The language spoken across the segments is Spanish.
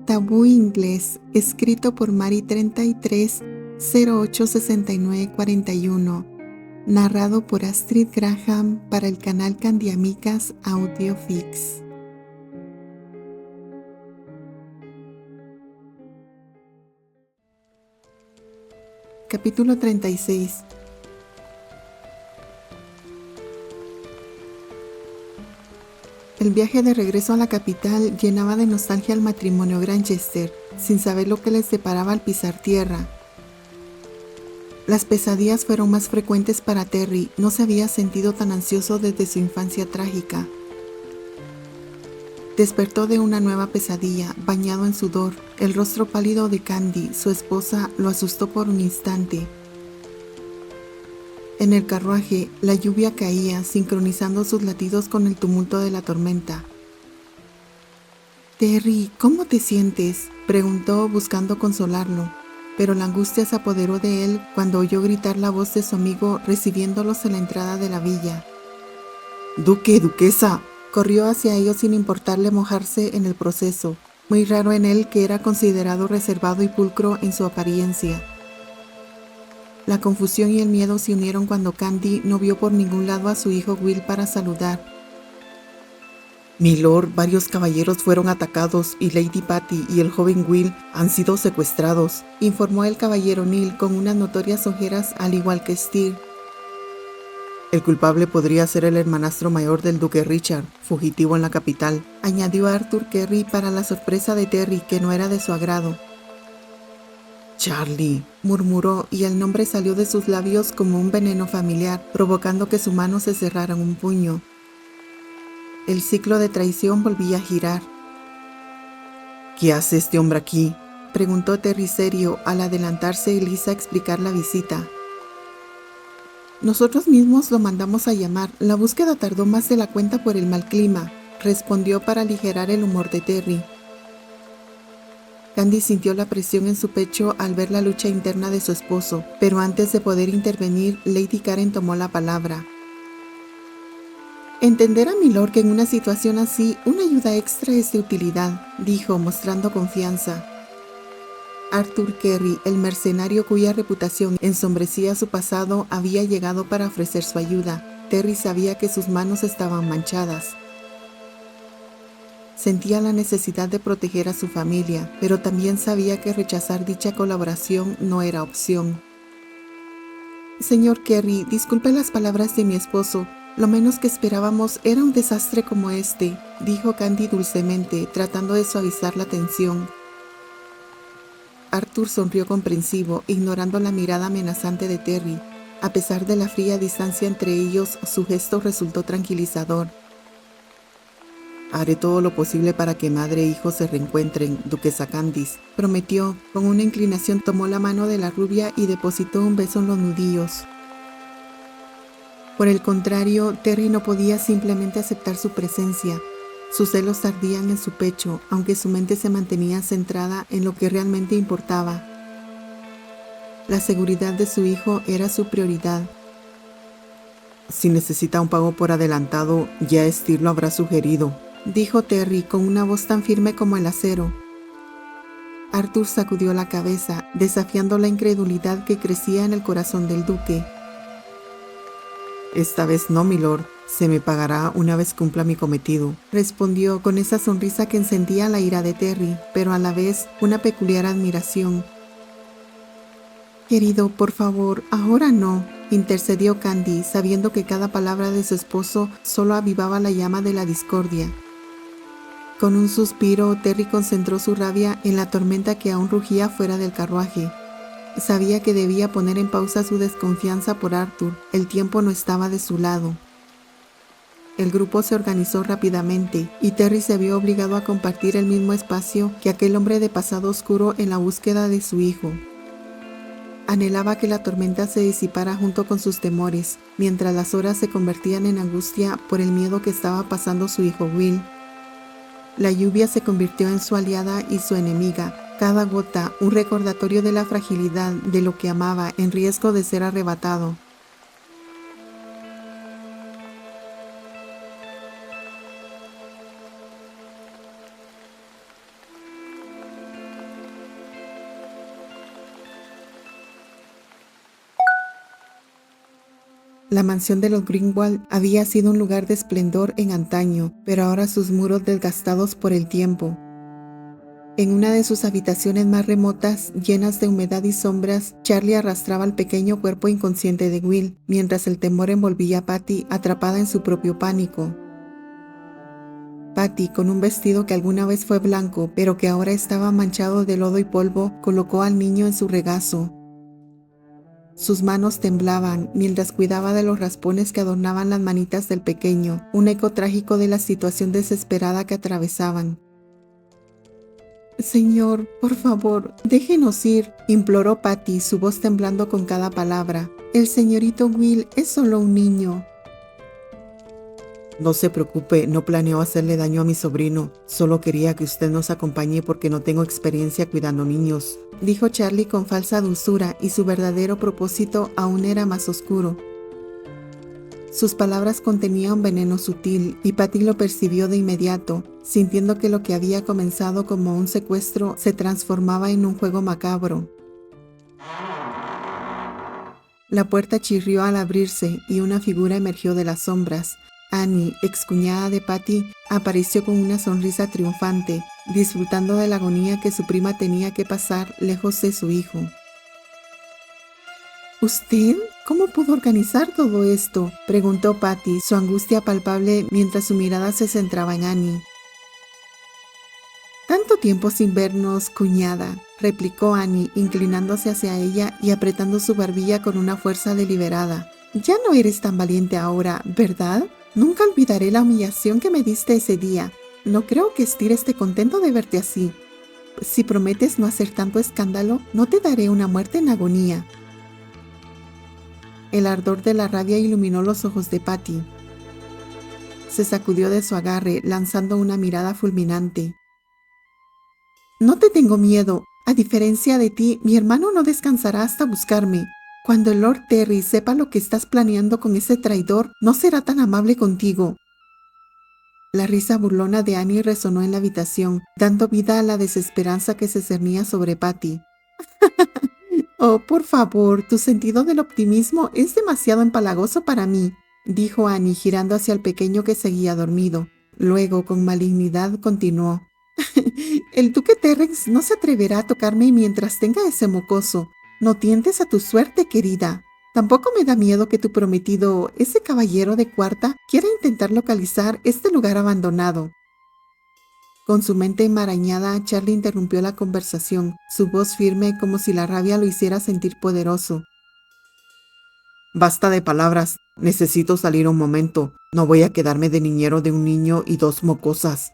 Tabú Inglés, escrito por Mari 33 0869 41, narrado por Astrid Graham para el canal Candiamicas Audiofix. Capítulo 36. El viaje de regreso a la capital llenaba de nostalgia al matrimonio Granchester, sin saber lo que les separaba al pisar tierra. Las pesadillas fueron más frecuentes para Terry. No se había sentido tan ansioso desde su infancia trágica. Despertó de una nueva pesadilla, bañado en sudor. El rostro pálido de Candy, su esposa, lo asustó por un instante. En el carruaje, la lluvia caía, sincronizando sus latidos con el tumulto de la tormenta. «Terry, ¿cómo te sientes?», preguntó buscando consolarlo, pero la angustia se apoderó de él cuando oyó gritar la voz de su amigo recibiéndolos en la entrada de la villa. «¡Duque, duquesa!». Corrió hacia ellos sin importarle mojarse en el proceso, muy raro en él que era considerado reservado y pulcro en su apariencia. La confusión y el miedo se unieron cuando Candy no vio por ningún lado a su hijo Will para saludar. «Milord, varios caballeros fueron atacados y Lady Patty y el joven Will han sido secuestrados», informó el caballero Neil con unas notorias ojeras al igual que Steer. «El culpable podría ser el hermanastro mayor del duque Richard, fugitivo en la capital», añadió Arthur Curry para la sorpresa de Terry, que no era de su agrado. «Charlie», murmuró, y el nombre salió de sus labios como un veneno familiar, provocando que su mano se cerrara en un puño. El ciclo de traición volvía a girar. «¿Qué hace este hombre aquí?», preguntó Terry serio al adelantarse Elisa a explicar la visita. «Nosotros mismos lo mandamos a llamar. La búsqueda tardó más de la cuenta por el mal clima», respondió para aligerar el humor de Terry. Candy sintió la presión en su pecho al ver la lucha interna de su esposo, pero antes de poder intervenir, Lady Karen tomó la palabra. «Entender a Milord que en una situación así, una ayuda extra es de utilidad», dijo, mostrando confianza. Arthur Curry, el mercenario cuya reputación ensombrecía su pasado, había llegado para ofrecer su ayuda. Terry sabía que sus manos estaban manchadas. Sentía la necesidad de proteger a su familia, pero también sabía que rechazar dicha colaboración no era opción. «Señor Curry, disculpe las palabras de mi esposo. Lo menos que esperábamos era un desastre como este», dijo Candy dulcemente, tratando de suavizar la tensión. Arthur sonrió comprensivo, ignorando la mirada amenazante de Terry. A pesar de la fría distancia entre ellos, su gesto resultó tranquilizador. «Haré todo lo posible para que madre e hijo se reencuentren, duquesa Candice», prometió. Con una inclinación tomó la mano de la rubia y depositó un beso en los nudillos. Por el contrario, Terry no podía simplemente aceptar su presencia. Sus celos ardían en su pecho, aunque su mente se mantenía centrada en lo que realmente importaba. La seguridad de su hijo era su prioridad. «Si necesita un pago por adelantado, ya Steer lo habrá sugerido», dijo Terry con una voz tan firme como el acero. Arthur sacudió la cabeza, desafiando la incredulidad que crecía en el corazón del duque. «Esta vez no, milord. Se me pagará una vez cumpla mi cometido», respondió con esa sonrisa que encendía la ira de Terry, pero a la vez una peculiar admiración. «Querido, por favor, ahora no», intercedió Candy, sabiendo que cada palabra de su esposo solo avivaba la llama de la discordia. Con un suspiro, Terry concentró su rabia en la tormenta que aún rugía fuera del carruaje. Sabía que debía poner en pausa su desconfianza por Arthur. El tiempo no estaba de su lado. El grupo se organizó rápidamente y Terry se vio obligado a compartir el mismo espacio que aquel hombre de pasado oscuro en la búsqueda de su hijo. Anhelaba que la tormenta se disipara junto con sus temores, mientras las horas se convertían en angustia por el miedo que estaba pasando su hijo Will. La lluvia se convirtió en su aliada y su enemiga. Cada gota, un recordatorio de la fragilidad de lo que amaba, en riesgo de ser arrebatado. La mansión de los Greenwald había sido un lugar de esplendor en antaño, pero ahora sus muros desgastados por el tiempo. En una de sus habitaciones más remotas, llenas de humedad y sombras, Charlie arrastraba el pequeño cuerpo inconsciente de Will, mientras el temor envolvía a Patty, atrapada en su propio pánico. Patty, con un vestido que alguna vez fue blanco, pero que ahora estaba manchado de lodo y polvo, colocó al niño en su regazo. Sus manos temblaban mientras cuidaba de los raspones que adornaban las manitas del pequeño, un eco trágico de la situación desesperada que atravesaban. «Señor, por favor, déjenos ir», imploró Patty, su voz temblando con cada palabra. «El señorito Will es solo un niño». «No se preocupe, no planeo hacerle daño a mi sobrino. Solo quería que usted nos acompañe porque no tengo experiencia cuidando niños», dijo Charlie con falsa dulzura, y su verdadero propósito aún era más oscuro. Sus palabras contenían un veneno sutil, y Patty lo percibió de inmediato, sintiendo que lo que había comenzado como un secuestro se transformaba en un juego macabro. La puerta chirrió al abrirse y una figura emergió de las sombras. Annie, excuñada de Patty, apareció con una sonrisa triunfante, disfrutando de la agonía que su prima tenía que pasar lejos de su hijo. «¿Usted? ¿Cómo pudo organizar todo esto?», preguntó Patty, su angustia palpable mientras su mirada se centraba en Annie. «Tanto tiempo sin vernos, cuñada», replicó Annie, inclinándose hacia ella y apretando su barbilla con una fuerza deliberada. «Ya no eres tan valiente ahora, ¿verdad? Nunca olvidaré la humillación que me diste ese día. No creo que Steer esté contento de verte así. Si prometes no hacer tanto escándalo, no te daré una muerte en agonía». El ardor de la rabia iluminó los ojos de Patty. Se sacudió de su agarre, lanzando una mirada fulminante. «No te tengo miedo. A diferencia de ti, mi hermano no descansará hasta buscarme. Cuando el Lord Terry sepa lo que estás planeando con ese traidor, no será tan amable contigo». La risa burlona de Annie resonó en la habitación, dando vida a la desesperanza que se cernía sobre Patty. «Oh, por favor, tu sentido del optimismo es demasiado empalagoso para mí», dijo Annie, girando hacia el pequeño que seguía dormido. Luego, con malignidad, continuó. «El duque Terrence no se atreverá a tocarme mientras tenga ese mocoso. No tientes a tu suerte, querida. Tampoco me da miedo que tu prometido, ese caballero de cuarta, quiera intentar localizar este lugar abandonado». Con su mente enmarañada, Charlie interrumpió la conversación, su voz firme como si la rabia lo hiciera sentir poderoso. «Basta de palabras. Necesito salir un momento. No voy a quedarme de niñero de un niño y dos mocosas».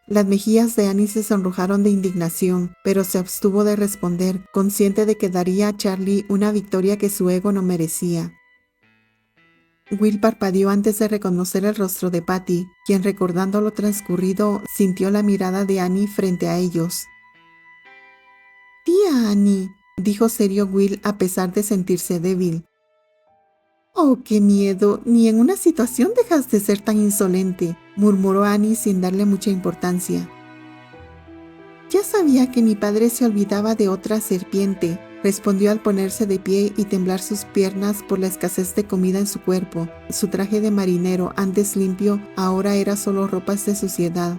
Las mejillas de Annie se sonrojaron de indignación, pero se abstuvo de responder, consciente de que daría a Charlie una victoria que su ego no merecía. Will parpadeó antes de reconocer el rostro de Patty, quien, recordando lo transcurrido, sintió la mirada de Annie frente a ellos. «Tía Annie», dijo serio Will a pesar de sentirse débil. «Oh, qué miedo, ni en una situación dejas de ser tan insolente», murmuró Annie sin darle mucha importancia. «Ya sabía que mi padre se olvidaba de otra serpiente», respondió al ponerse de pie y temblar sus piernas por la escasez de comida en su cuerpo. Su traje de marinero, antes limpio, ahora era solo ropas de suciedad.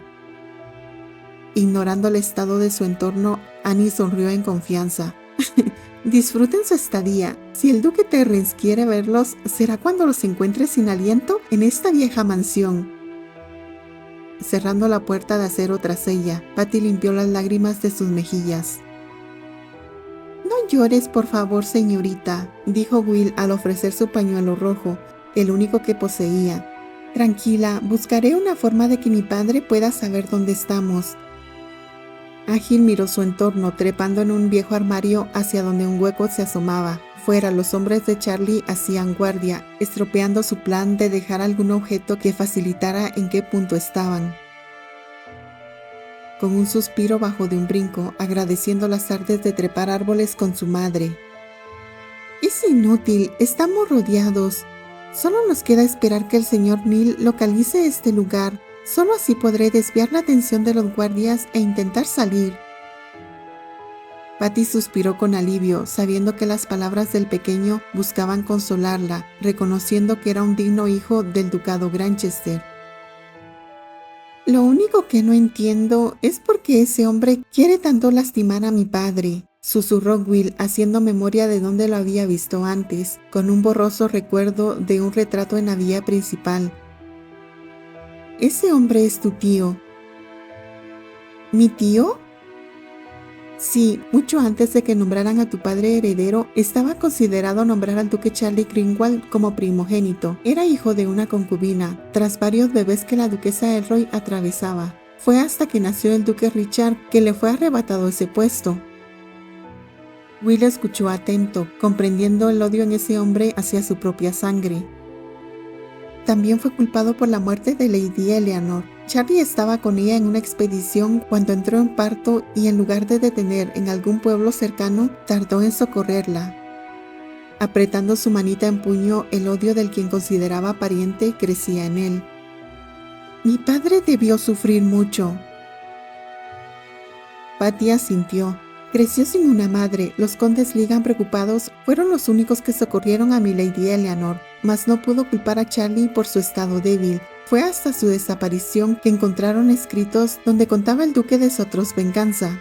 Ignorando el estado de su entorno, Annie sonrió en confianza. «Disfruten su estadía. Si el duque Terrence quiere verlos, será cuando los encuentre sin aliento en esta vieja mansión». Cerrando la puerta de acero tras ella, Patty limpió las lágrimas de sus mejillas. «No llores, por favor, señorita», dijo Will al ofrecer su pañuelo rojo, el único que poseía. «Tranquila, buscaré una forma de que mi padre pueda saber dónde estamos». Ágil miró su entorno, trepando en un viejo armario hacia donde un hueco se asomaba. Fuera, los hombres de Charlie hacían guardia, estropeando su plan de dejar algún objeto que facilitara en qué punto estaban. Con un suspiro bajó de un brinco, agradeciendo las tardes de trepar árboles con su madre. «Es inútil, estamos rodeados. Solo nos queda esperar que el señor Neal localice este lugar. Solo así podré desviar la atención de los guardias e intentar salir». Patty suspiró con alivio, sabiendo que las palabras del pequeño buscaban consolarla, reconociendo que era un digno hijo del ducado Granchester. Lo único que no entiendo es por qué ese hombre quiere tanto lastimar a mi padre, susurró Will, haciendo memoria de dónde lo había visto antes, con un borroso recuerdo de un retrato en la vía principal. Ese hombre es tu tío. ¿Mi tío? Sí, mucho antes de que nombraran a tu padre heredero, estaba considerado nombrar al duque Charlie Greenwald como primogénito. Era hijo de una concubina, tras varios bebés que la duquesa Elroy atravesaba. Fue hasta que nació el duque Richard que le fue arrebatado ese puesto. Will escuchó atento, comprendiendo el odio en ese hombre hacia su propia sangre. También fue culpado por la muerte de Lady Eleanor. Charlie estaba con ella en una expedición cuando entró en parto y en lugar de detener en algún pueblo cercano, tardó en socorrerla. Apretando su manita en puño, el odio del quien consideraba pariente crecía en él. Mi padre debió sufrir mucho. Patty asintió. Creció sin una madre. Los condes Ligan preocupados fueron los únicos que socorrieron a Milady Eleanor, mas no pudo culpar a Charlie por su estado débil. Fue hasta su desaparición que encontraron escritos donde contaba el duque de su atroz venganza.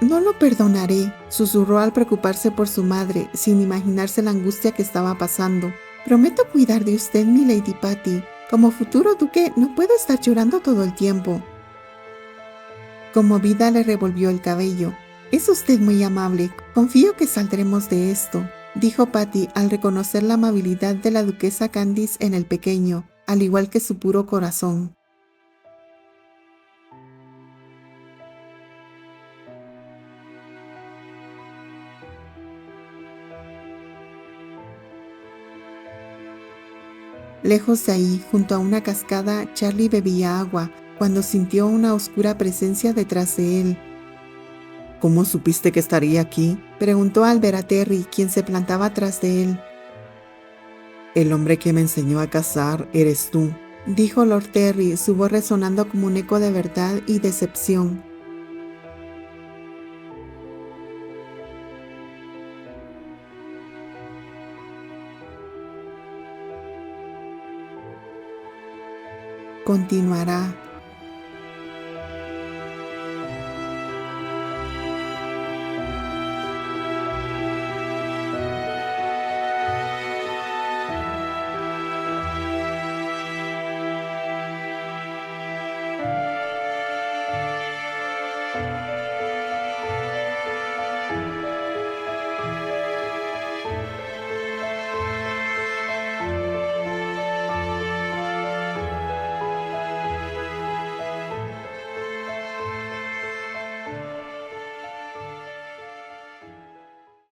No lo perdonaré, susurró al preocuparse por su madre, sin imaginarse la angustia que estaba pasando. Prometo cuidar de usted, Milady Patty. Como futuro duque, no puedo estar llorando todo el tiempo. Conmovida le revolvió el cabello. Es usted muy amable. Confío que saldremos de esto, dijo Patty al reconocer la amabilidad de la duquesa Candice en el pequeño, al igual que su puro corazón. Lejos de ahí, junto a una cascada, Charlie bebía agua cuando sintió una oscura presencia detrás de él. ¿Cómo supiste que estaría aquí?, preguntó al ver a Terry, quien se plantaba tras de él. El hombre que me enseñó a cazar eres tú, dijo Lord Terry, su voz resonando como un eco de verdad y decepción. Continuará.